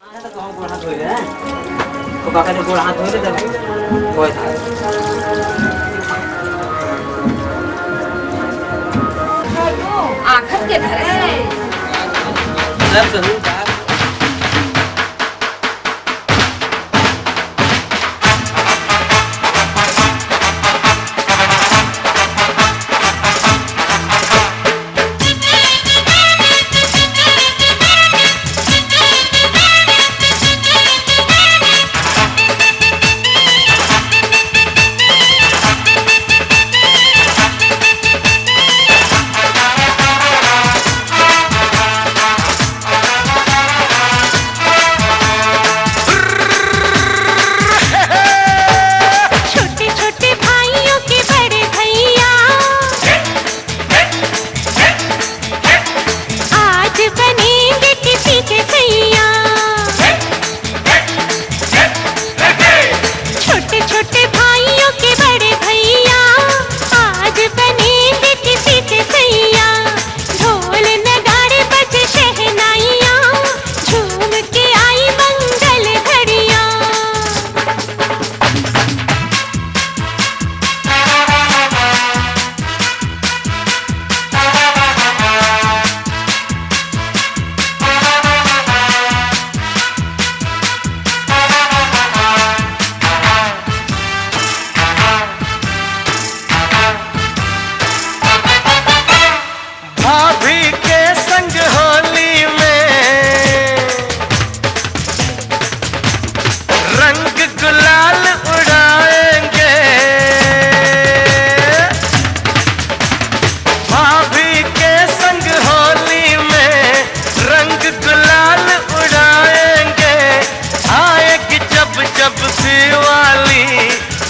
गोड़ हाथ धोइले तो काका ने गोड़ हाथ धोइले जब होय था आखत के धरे सब जरूर था।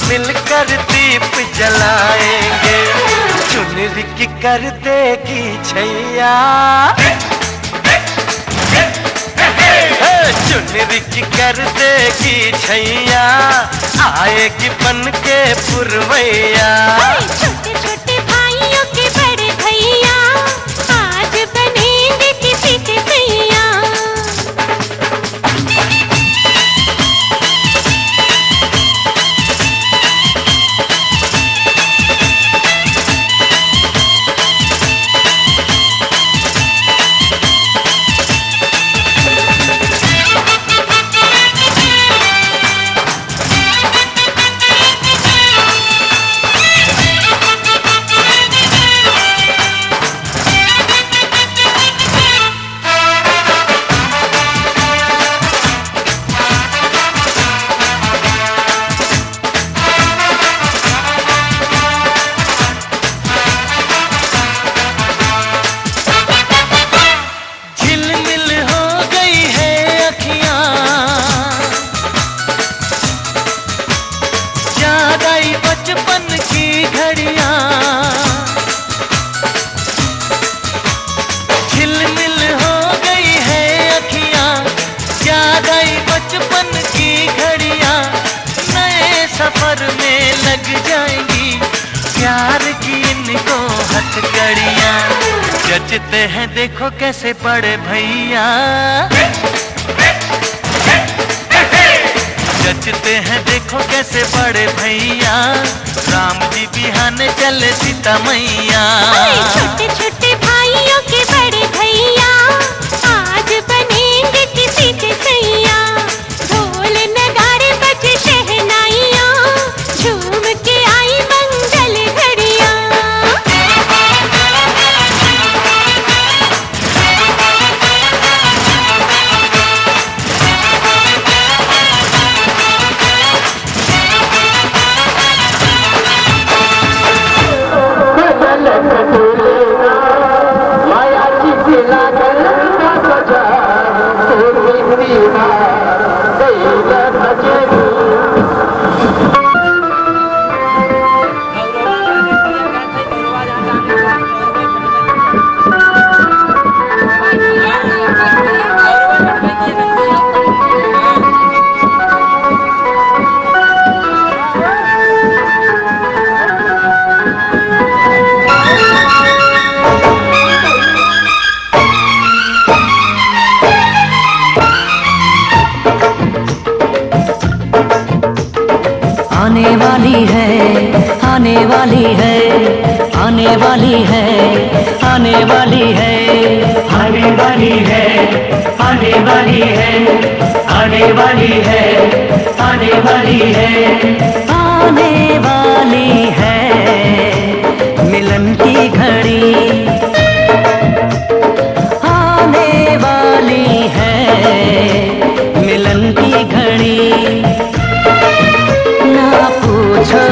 मिलकर दीप जलाएंगे, चुनरी की कर देगी छैया, चुनरी की कर देगी छैया, आएगी बन के पुरवैया। छोटे छोटे भाइयों के बड़े भैया आज बनेंगे किसी के सैया। बचपन की घड़ियां झिलमिल हो गई है अखियां, याद आई बचपन की घड़ियां, नए सफर में लग जाएंगी प्यार की इनको हथकड़ियां। जचते हैं देखो कैसे बड़े भैया, जचते हैं देखो कैसे बड़े भैया, राम जी बिहाने चले सीता मैया। छोटे छोटे भाइयों के बड़े भैया आज बनेंगे किसी के सैया। ढोल नगाड़े बजे शहनाइयाँ, झूम के आई मंगल घड़ियाँ। माया की लागल का सजा, आने वाली है, आने वाली है, आने वाली है, आने वाली है, आने वाली है, आने वाली है, आने वाली है, आने वाली है, आने वाली है मिलन की घड़ी, आने वाली है मिलन की घड़ी। ना पूछो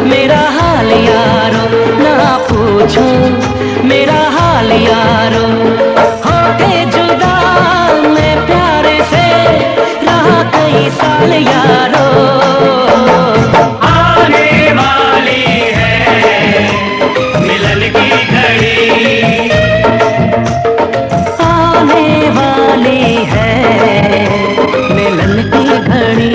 मेरा हाल यारो, ना पूछो मेरा हाल यारो, होके जुदा मैं प्यार से रहा कई साल यारो। आने वाली है मिलन की घड़ी, आने वाली है मिलन की घड़ी।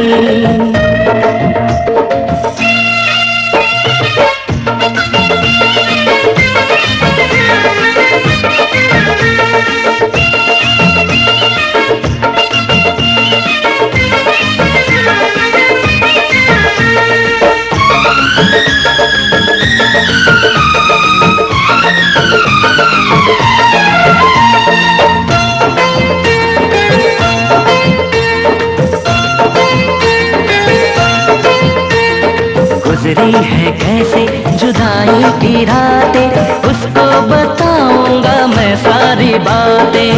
गुजरी है कैसे जुदाई की रातें, उसको बताऊंगा मैं सारी बातें।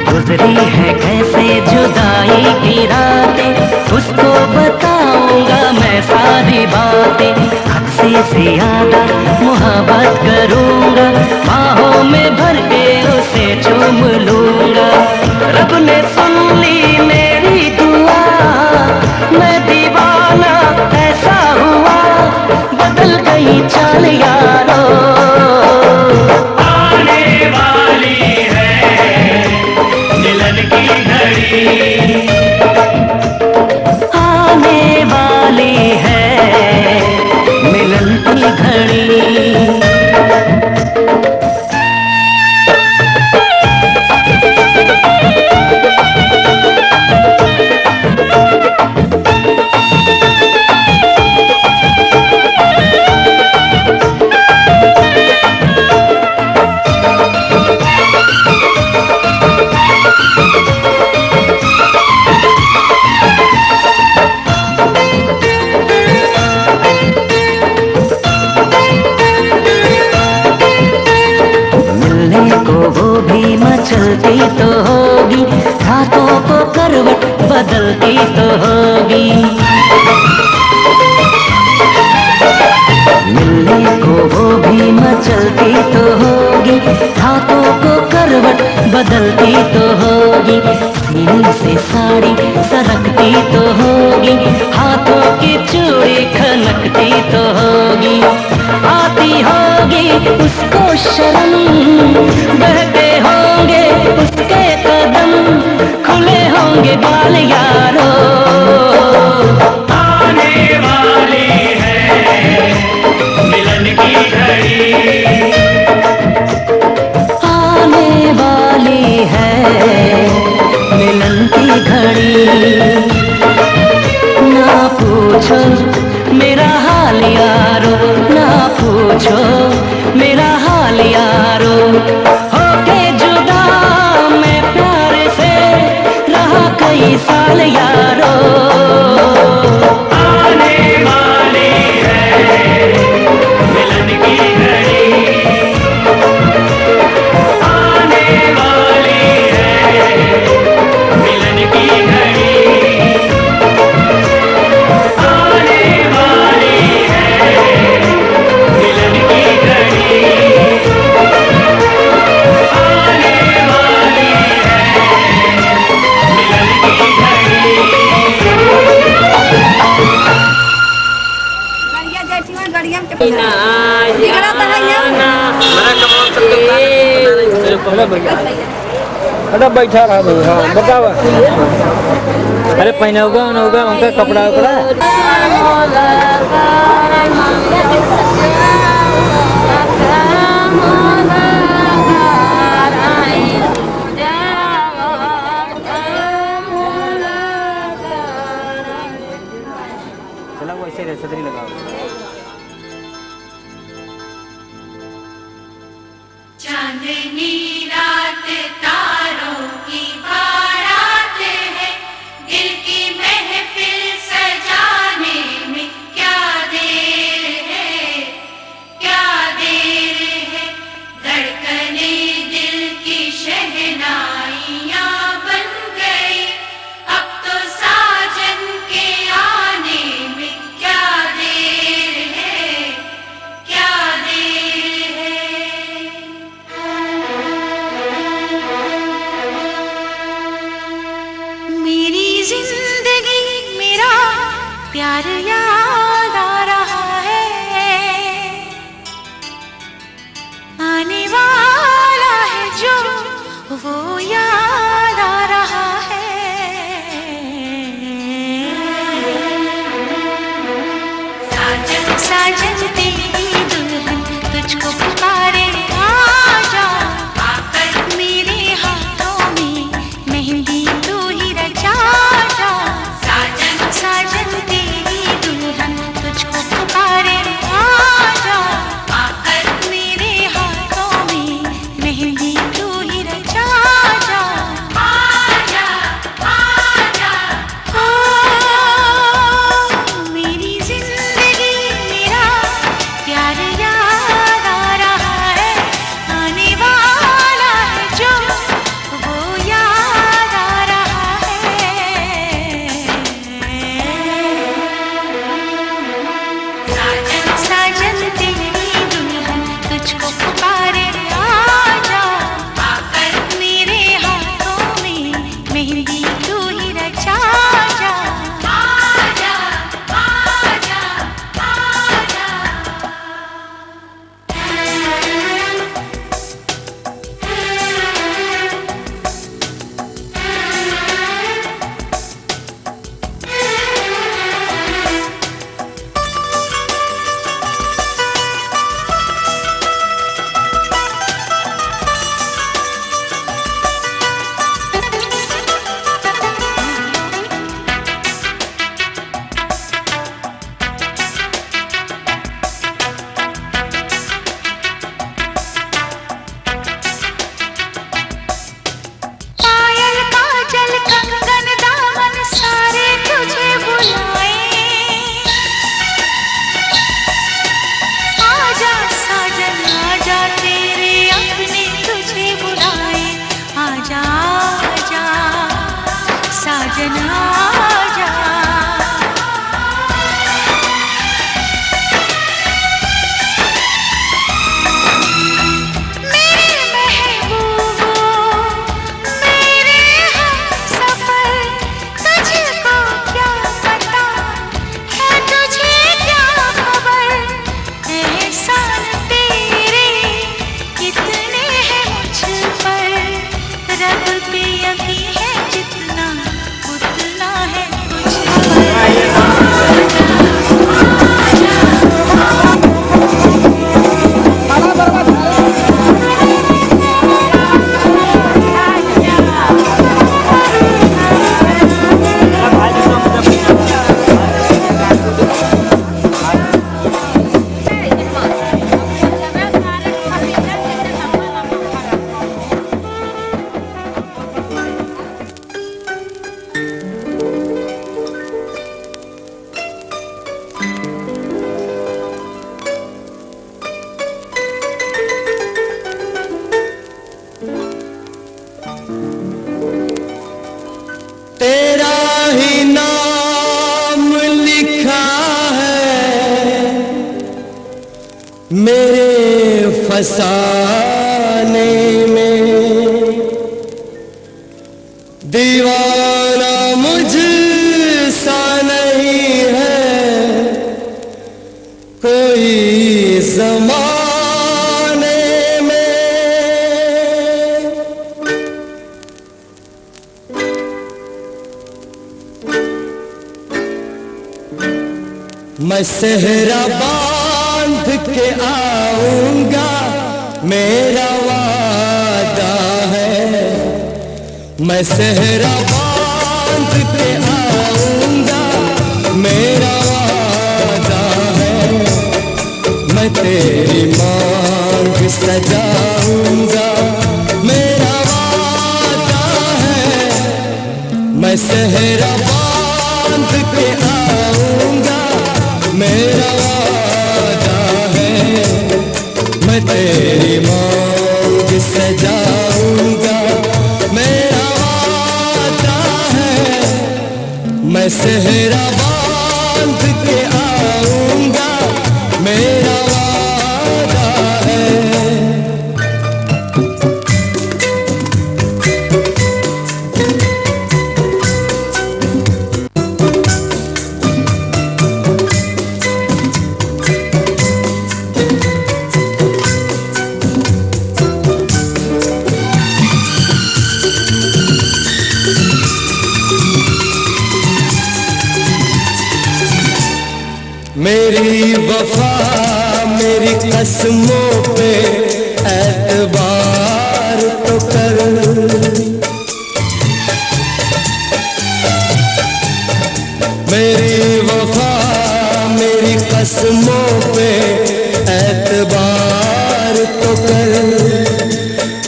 गुजरी है कैसे जुदाई की रातें, उसको बताऊंगा मैं सारी बातें। हद से ज्यादा मोहब्बत करूंगा, बाहों में भर के उसे चूम लूंगा। रब ने सुन ली मेरी दुआ, मैं दीवाना ऐसा हुआ, बदल गई चाल यारो। आने वाली है मिलन की घड़ी, आने वाली है मिलन की घड़ी। चलती तो होगी, रातों को करवट बदलती तो होगी। मिलने को वो भी मचलती तो होगी, रातों को करवट बदलती तो होगी। सीने से साड़ी सरकती तो होगी, हाथों की चूड़ी खनकती तो होगी। आती होगी उसको शर्म, बहते होंगे उसके कदम, खुले होंगे बाल यारो। आने वाली है मिलन की घड़ी, आने वाली है मिलन की घड़ी। ना पूछो मेरा हाल यारो, ना पूछो मेरा हाल यारो, होके जुदा मैं प्यार से रहा कई साल यारो। आने वाली है मिलन की घड़ी, आने वाली है मिलन की घड़ी, आने वाली है मिलन की घड़ी, आने वाली है मिलन की घड़ी। गड़िया जैसी में गड़िया में बिगड़ा तो है ना। अरे बैठा रहा भाई, हाँ बताओ। अरे पहना होगा उनका कपड़ा उपड़ा। छतरी लगाओ। चांदनी रात तारों की बारात है, दिल की महफिल सजाने में क्या देर है, क्या देर है। धड़कने दिल की शहनाइयाँ बन गई, अब तो साजन के आने में क्या देर है, क्या देर है। मेरी जिंदगी मेरा प्यार याद आ रहा है, आने वाला है जो वो याद आ रहा है। साजन साजन तेरी दुल्हन तुझको पुकारे, आजा आकर मेरे हाथों में मेहंदी तू ही रचा जा। साजन साजन तेरी दुल्हन तुझको पुकारे, आजा आकर मेरे हाथों में मेहंदी तू ही रचा जा। आजा आजा ओ मेरी जिंदगी मेरा प्यार याद आ रहा है, आने वाला है जो वो याद आ रहा है। साजन साजन तेरी दुल्हन तुझको पुकारे, आजा आकर मेरे हाथों में मेहंदी तू ही रचा जा। आजा आजा आजा। पायल काजल कंगन दामन सारे तुझे बुलाए, आजा साजन आजा तेरे अपने तुझे बुलाए। आजा आजा साजन आजा। मेरे महबूबो मेरे हमसफर, तुझको क्या पता है, तुझे क्या खबर, एहसान तेरे कितने हैं मुझ पर। रब पे यकीन है जितना उतना है तुझ तेरा ही नाम लिखा है मेरे फसाने में, दीवाना मुझसा नहीं है कोई ज़माने में। मैं सेहरा बांध के आऊंगा, मेरा वादा है। मैं सेहरा बांध के आऊंगा, मेरा वादा सेहरा बांध के आऊंगा, मेरा वादा है। मैं तेरी मांग सजाऊंगा, मेरा वादा है। मैं सेहरा बांध के आऊंगा, मेरा वादा है। मेरी वफा मेरी कसमों पे एतबार तो कर। मेरी वफा मेरी कसमों पे एतबार तो कर।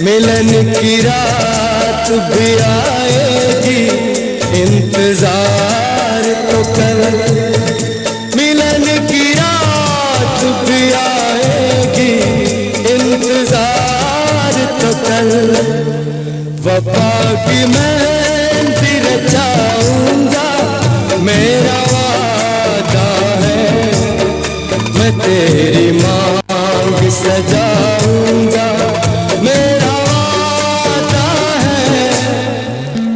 मिलन की रात भी आएगी, इंतजार तो कर। मिलन की रात भी आएगी, इंतजार तो कर। वफा की मेहंदी रचाऊंगा, मेरा वादा है। मैं तेरी मांग सजाऊंगा, मेरा वादा है।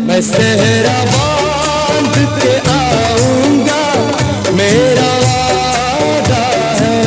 मैं सेहरा बांध के आऊंगा, मेरा वादा है।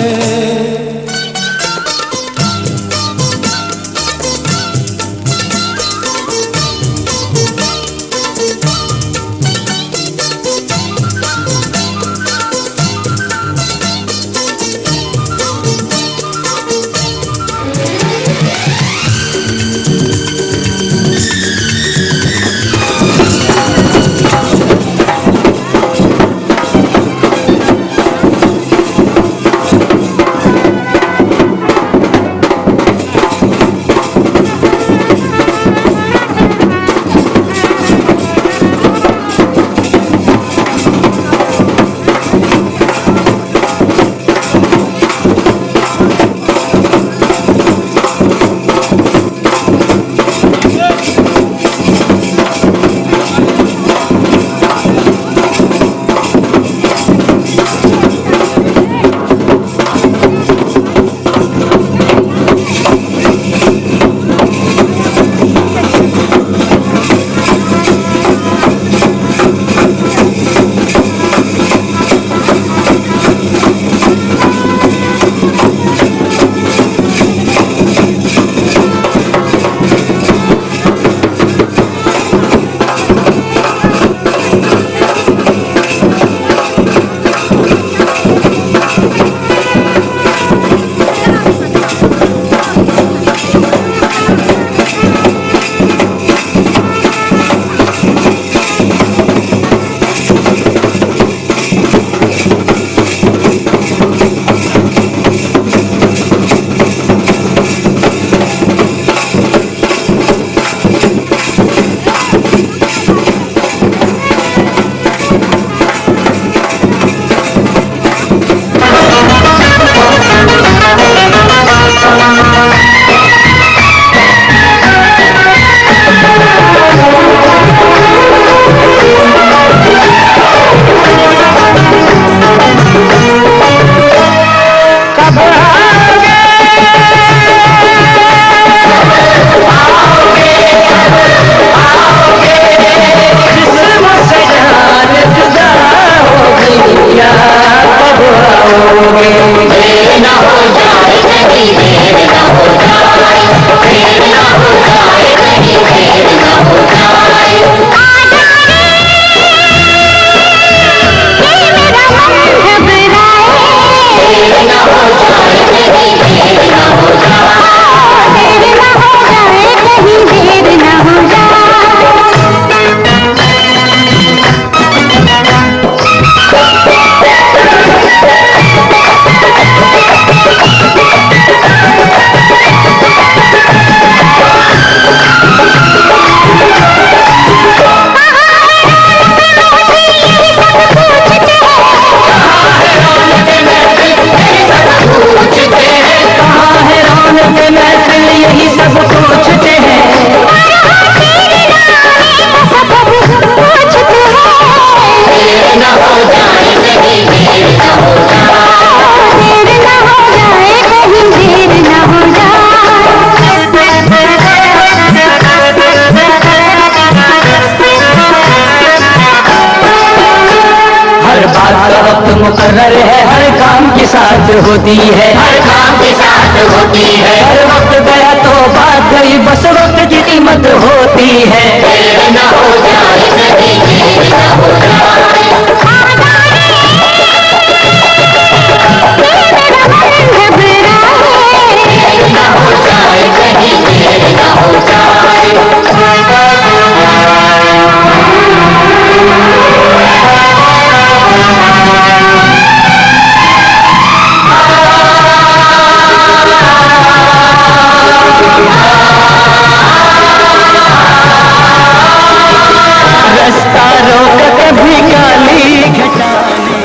मुकर्रर है, हर काम के साथ होती है, हर काम के साथ होती है। हर वक्त गया तो बात गई, बस वक्त की कीमत होती है। देर न हो जाए कहीं, देर न हो जाए, देर न हो जाए कहीं, देर न हो जाए। रास्ता रोक कभी काली घटा ने,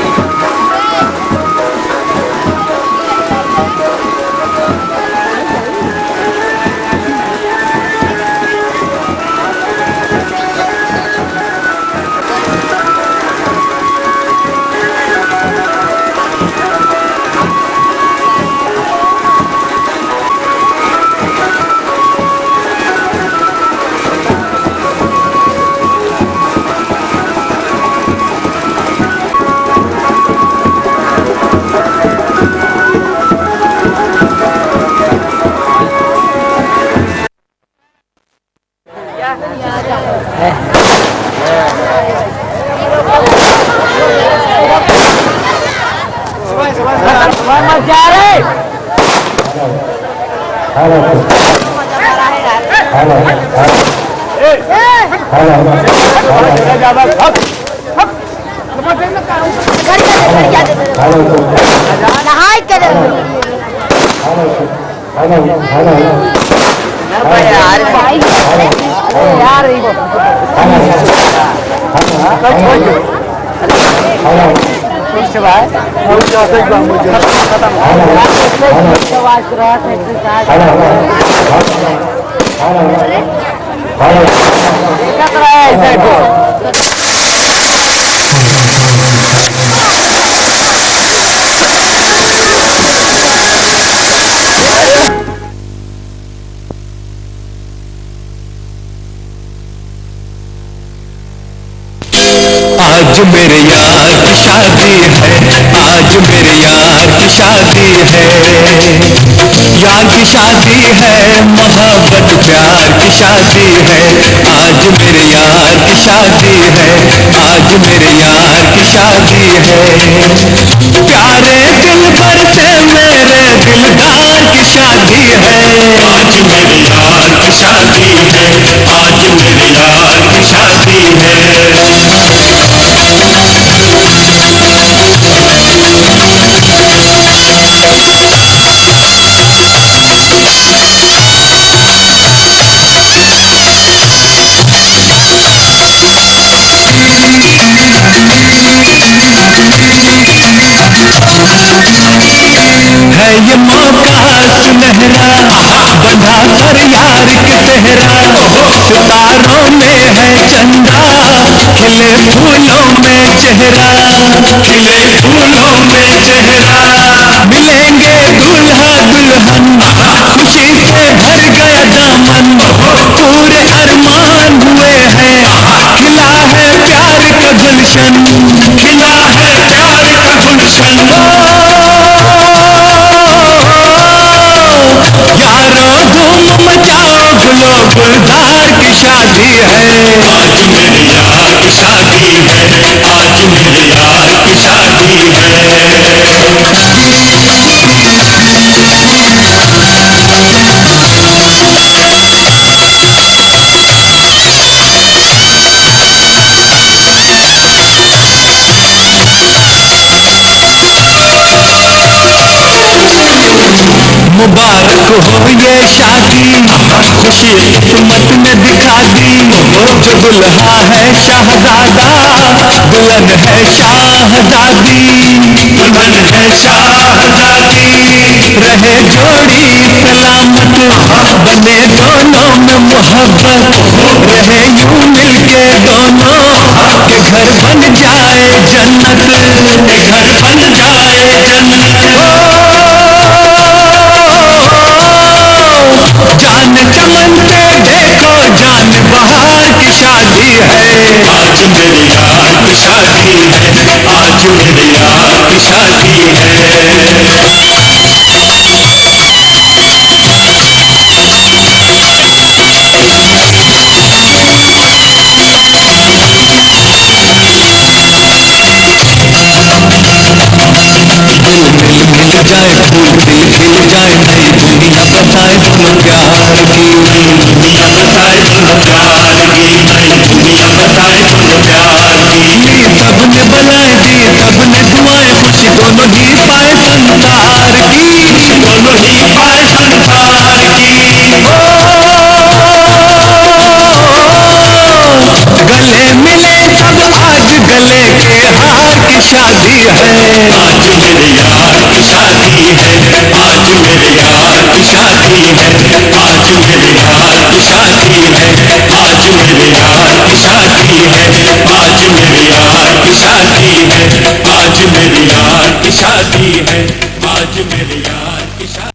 आज मेरे यार की शादी है, आज मेरे यार की शादी है, यार की शादी है, मोहब्बत प्यार की शादी है। आज मेरे यार की शादी है, आज मेरे यार की शादी है। प्यारे दिल भर से मेरे दिलदार की शादी है। आज मेरे यार की शादी है, आज मेरे यार की शादी है। है ये मौका सुनहरा, बंधा कर यार के सेहरा, सितारों में है चंदा, खिले फूलों में चेहरा, खिले फूलों में चेहरा। मिलेंगे दूल्हा दुल्हन, खुशी से भर गया दामन, पूरे अरमान हुए हैं, खिला है प्यार का गुलशन, खिला है प्यार का गुलशन। यारों धूम मचाओ, गुलो गुलजार की शादी है। आज मेरे यार की शादी है, आज मेरे यार की शादी है। मुबारक हो ये शादी, खुशी किस्मत ने दिखा दी। जो दुल्हा है शहजादा, दुल्हन है शाहजादी, दुल्हन है शाहजादी। रहे जोड़ी सलामत, बने दोनों में मोहब्बत, रहे यूं मिलके दोनों, के घर बन जाए जन्नत, के घर बन जाए जन्नत। जान चमन पे देखो, जान बहार की शादी है। आज मेरे यार की शादी है, आज मेरे यार की जाए फूल खिल जाए नई दुनिया बताए दोनों प्यार की, दुनिया बताए दोनों प्यार की, नई दुनिया बताए दोनों प्यार की। ली तब ने बनाए दी तब ने दुआएं खुशी दोनों ही पाए संसार की, दोनों ही पाए संसार की। गले मिले तब आज गले के हार की शादी है, आज मेरे यार की शादी है, आज मेरे यार की शादी है, आज मेरे यार की शादी है, आज मेरे यार की शादी है, आज मेरे यार की शादी है, आज मेरे यार की शादी है, आज मेरे यार की शादी।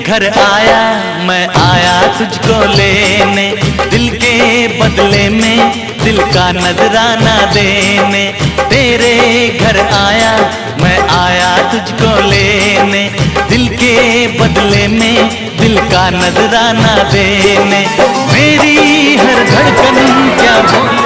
घर आया मैं आया तुझको लेने, दिल के बदले में दिल का नजराना देने। तेरे घर आया मैं आया तुझको लेने, दिल के बदले में दिल का नजराना देने। मेरी हर धड़कन क्या बोले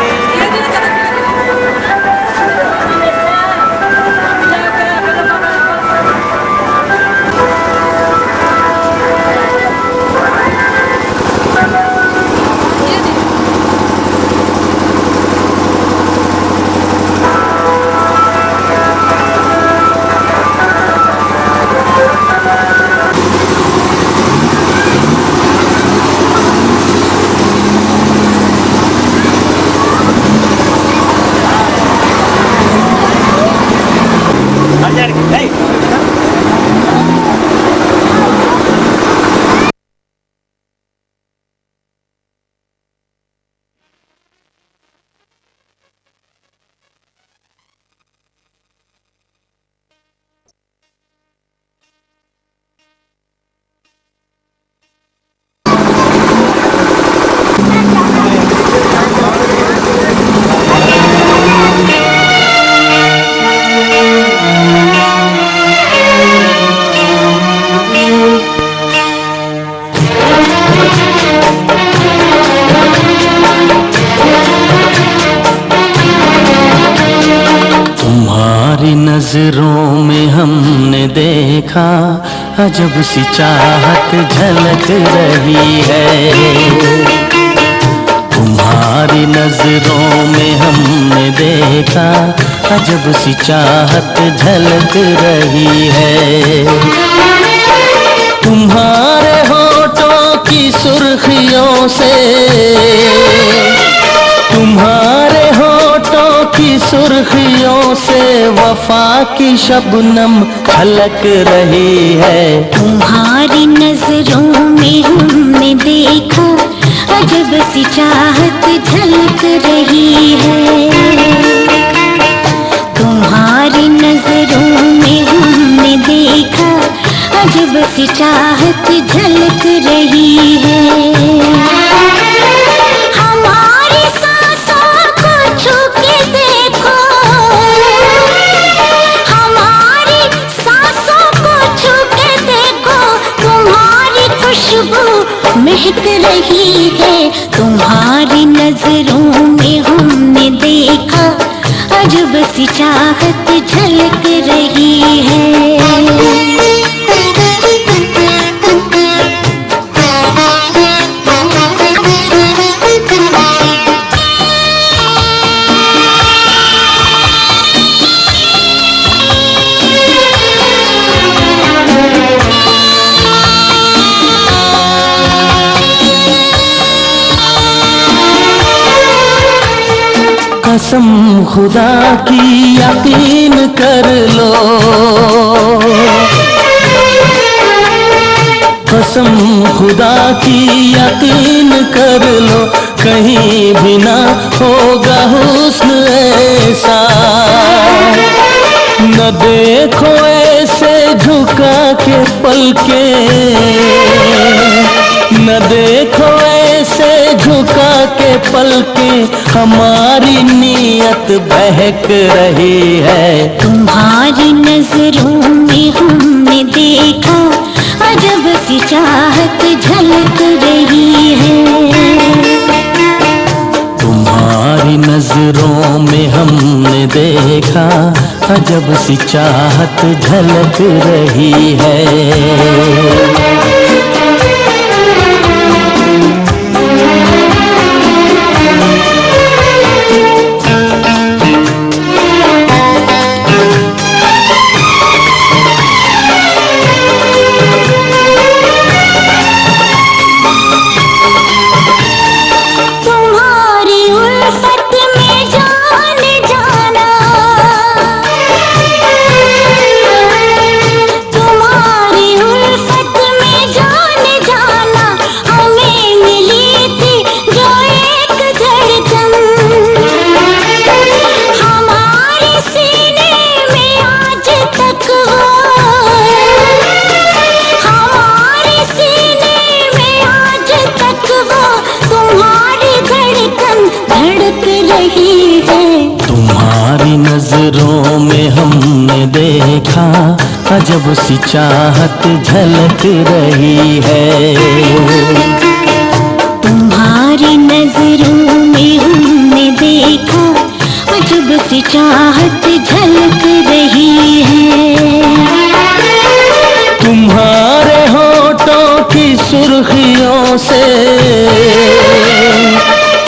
नजरों में हमने देखा अजब सी चाहत झलक रही है। तुम्हारी नजरों में हमने देखा अजब सी चाहत झलक रही है। तुम्हारे होठों की सुर्खियों से, तुम्हारे होठों की सुर्खियों से वफा की शबनम झलक रही है। तुम्हारी नजरों में हमने देखा अजब सी चाहत झलक रही है। तुम्हारी नजरों में हमने देखा अजब सी चाहत झलक रही है। हमारी झलक रही है। तुम्हारी नजरों में हमने देखा अजब सी चाहत झलक रही है। कसम खुदा की यकीन कर लो, कसम खुदा की यकीन कर लो, कहीं भी ना होगा हुस्न ऐसा। न देखो ऐसे झुका के पलके, न देखो ऐसे झुका के पलके, हमारी नीयत बहक रही है। तुम्हारी नजरों में हमने देखा अजब सी चाहत झलक रही है। तुम्हारी नजरों में हमने देखा अजब सी चाहत झलक रही है। तुम्हारी नजरों में हमने देखा अजब सी चाहत झलक रही है। तुम्हारी नजरों में हमने देखा अजब सी चाहत झलक रही है। तुम्हारे होठों की सुर्खियों से,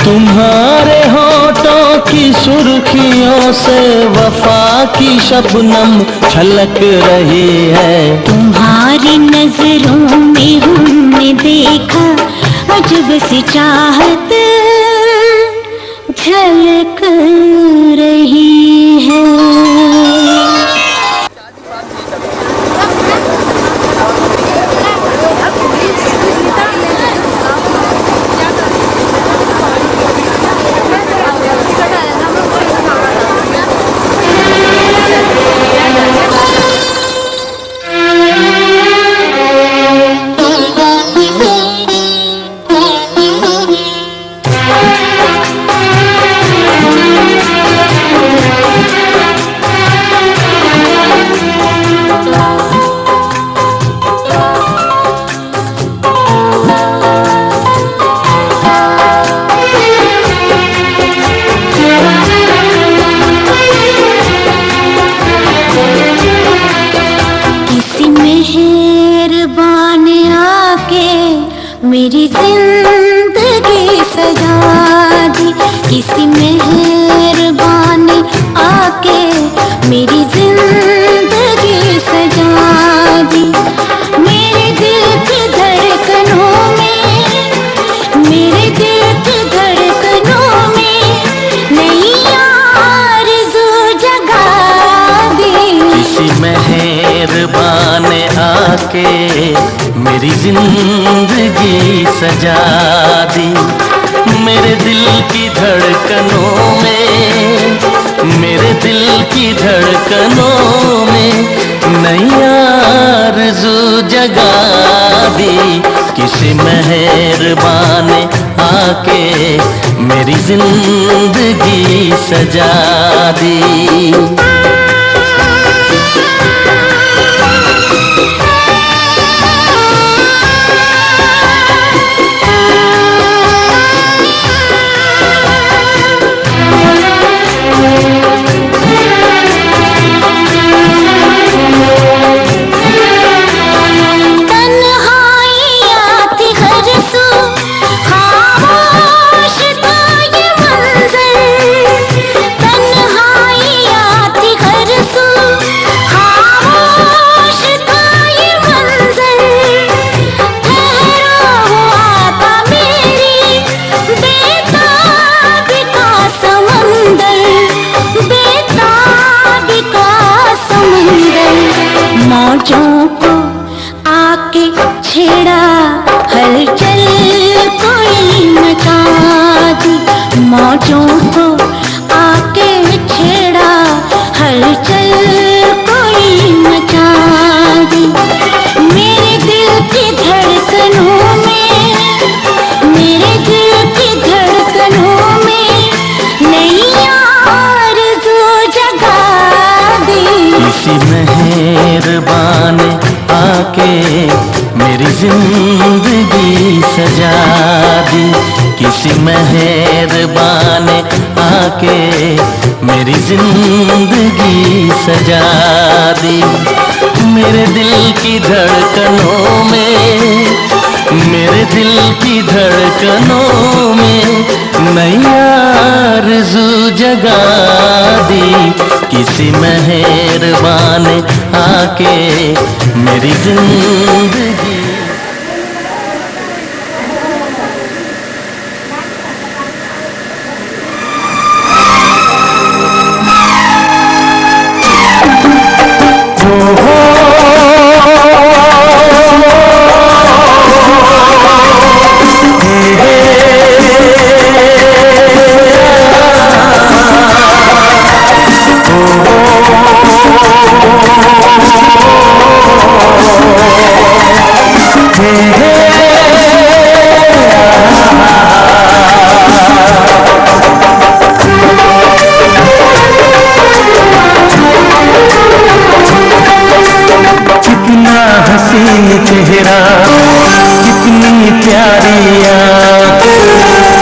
तुम्हारे होठों की सुर्खियों से वफा की शबनम छलक रही है। तुम्हारी नजरों में हमने देखा अजब सी चाहत झलक रही है। मेरी जिंदगी सजा दी, किसी मेहरबान आके मेरी जिंदगी सजा दी। मेरे दिल की धड़कनों में, मेरे दिल की धड़कनों में नई आरज़ू जगा दी। किसी मेहरबान आके मेरी जिंदगी सजा दी। मेरे दिल की धड़कनों में, मेरे दिल की धड़कनों में नई आरज़ू जगा दी। किसी मेहरबान आके मेरी जिंदगी सजा दी। बच्चों को आके छेड़ा, हलचल कोई मचा दी। मेरे दिल की धड़कनों में, मेरे दिल की धड़कनों में नई आरज़ू जगा दी। किसी मेहरबान ने आके मेरी जिंदगी सजा दी। किसी मेहरबान ने आके मेरी जिंदगी सजा दी। मेरे दिल की धड़कनों में, मेरे दिल की धड़कनों में नई आरज़ू जगा दी। किसी मेहरबान ने आके मेरी जिंदगी। चेहरा कितनी प्यारी आँखें,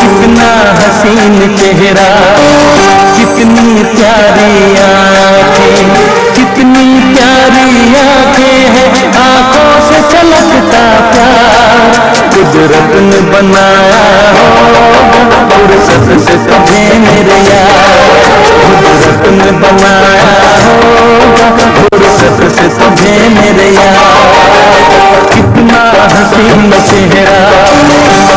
कितना हसीन चेहरा कितनी प्यारी आँखें, कितनी प्यारी आँखें हैं, आँखों से छलकता प्यार कुदरत ने बनाया होगा फुर्सत से तुझे मेरे यार। कुदरत ने बनाया होगा फुर्सत से तुझे मेरे यार। कितना हसीन चेहरा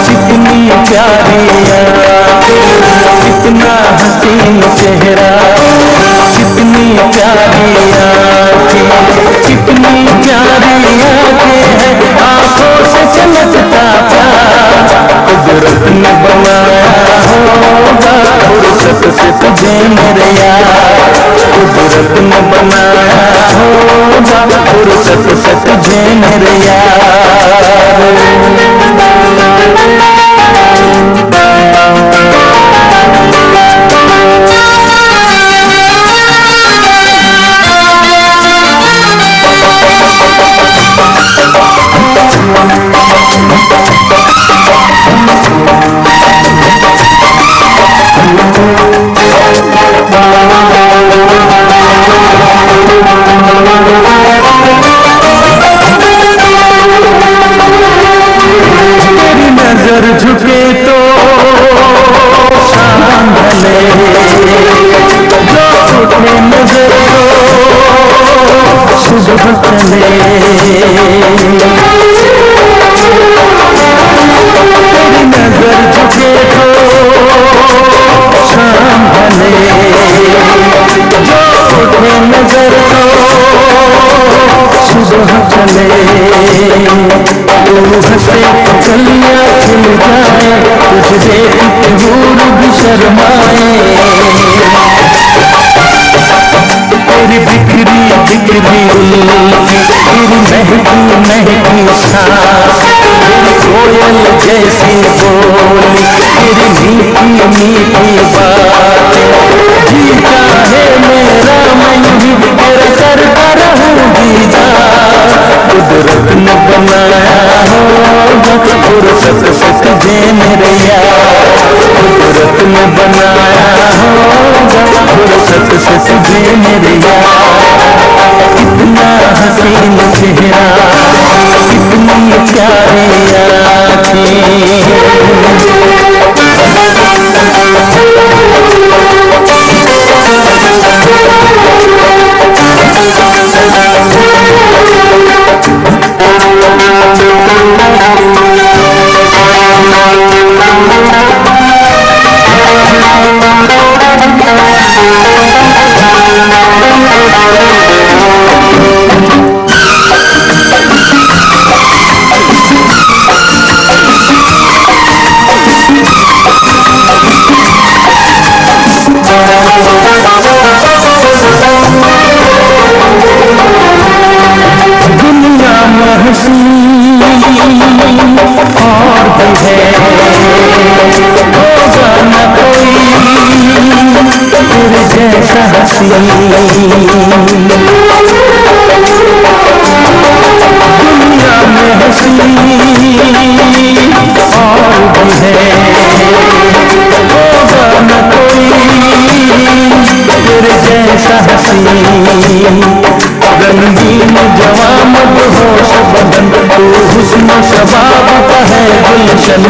कितनी प्यारी आँखें, कितना हसीन चेहरा कितनी प्यारी आँखें, कितनी प्यारी आँखें हैं, आँखों से चमकता प्यार कुदरत ने बनाया होगा फुर्सत से तुझे मेरे यार। कुदरत ने बनाया होगा फुर्सत से तुझे मेरे यार। नजर झुके तो शाम ढले, जो उठे नजर तो सुबह चले। तेरी नजर झुके तो शाम ढले, जो उठे नजर तो सुबह चले। तू हंसे कलियां खिल जाए, तुझे देख के हूर भी शर्माए। तेरी बिखरी बिखरी उल्फी, तेरी महकी महकी सांस, तेरी कोयल जैसी बोली, तेरी मीठी मीठी बात। जी चाहे मेरा मन भी तेरा करता रहूंगी जा। कुदरत ने बनाया होगा फुर्सत से तुझे मेरे यार। कुदरत ने बनाया होगा फुर्सत से तुझे मेरे यार। कितना हसीन चेहरा कितनी प्यारी आँखें। हसी दुनिया में हसी और भी है, होगा न कोई तेरे जैसा हसी। रंगीन जवां मदहोश बदन तू हुस्न शबाब का है गुलशन,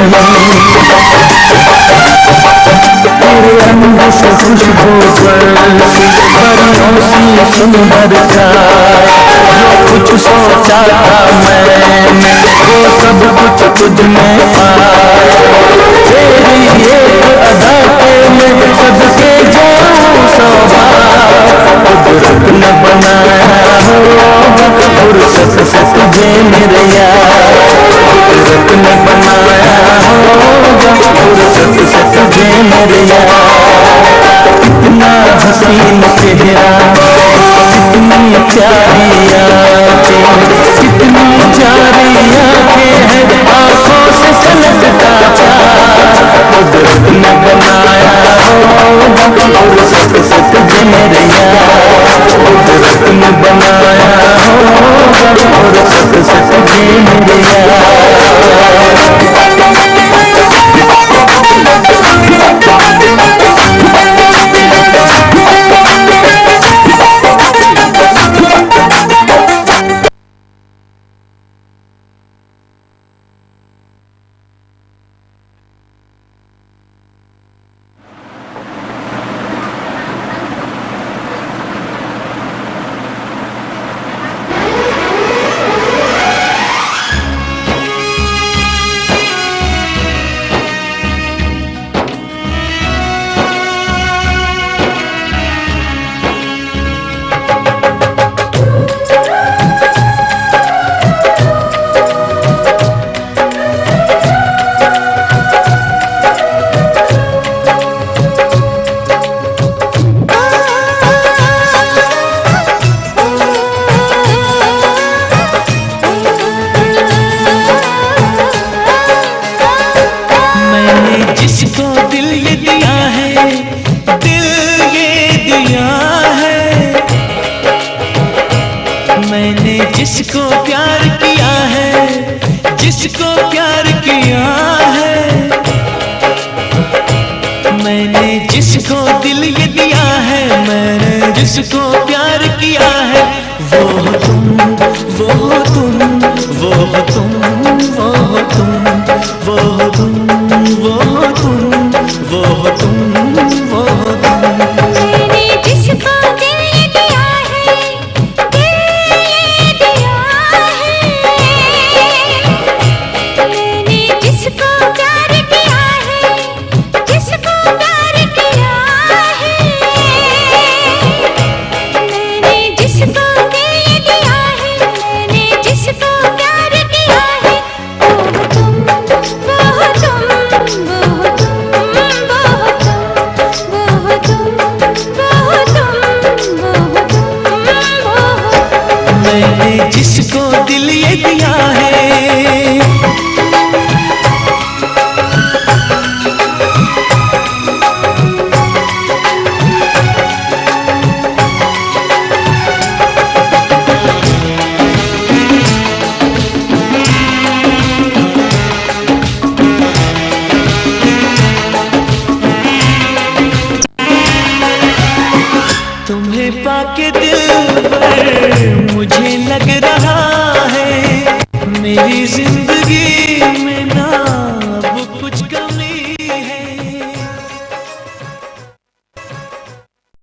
तेरे रंग से खुशबू बरसी परियों सी सुंदर चाय। जो कुछ सोचा था मैंने वो सब कुछ तुझ में पाया। तेरी एक अदा पे मैं सदके जाऊं सौ बार। कुदरत न बनाया होगा फुर्सत से तुझे मेरे यार, कुदरत न बनाया होगा फुर्सत से तुझे मेरे यार। कितना हसीन चेहरा, कितनी प्यारी आंखें, कितनी प्यारी आंखें हैं आंखों से सलगता प्यार। कुदरत न बनाया होगा फुर्सत से तुझे मेरे यार, कुदरत न बनाया होगा फुर्सत से तुझे मेरे यार। जिसको प्यार किया है, जिसको प्यार किया है, मैंने जिसको दिल ये दिया है, मैंने जिसको प्यार किया है, वो हो तुम, वो हो तुम, वो हो तुम, वो हो तुम, वो हो तुम, वो हो तुम, वो हो तुम, वो हो तुम। मैंने जिसको दिल ये दिया है, दिल ये दिया है, मैंने जिसको प्यार किया है, जिसको प्यार किया है, मैंने जिसको दिल ये दिया है, मैंने जिसको प्यार किया है, वो हो तुम, वो हो तुम, वो हो तुम, वो हो तुम, वो हो तुम, वो हो तुम, वो हो तुम, वो हो तुम। मैंने जिसको दिल ये दिया है, तुम्हें पाके दिल पर मुझे लग रहा है मेरी जिंदगी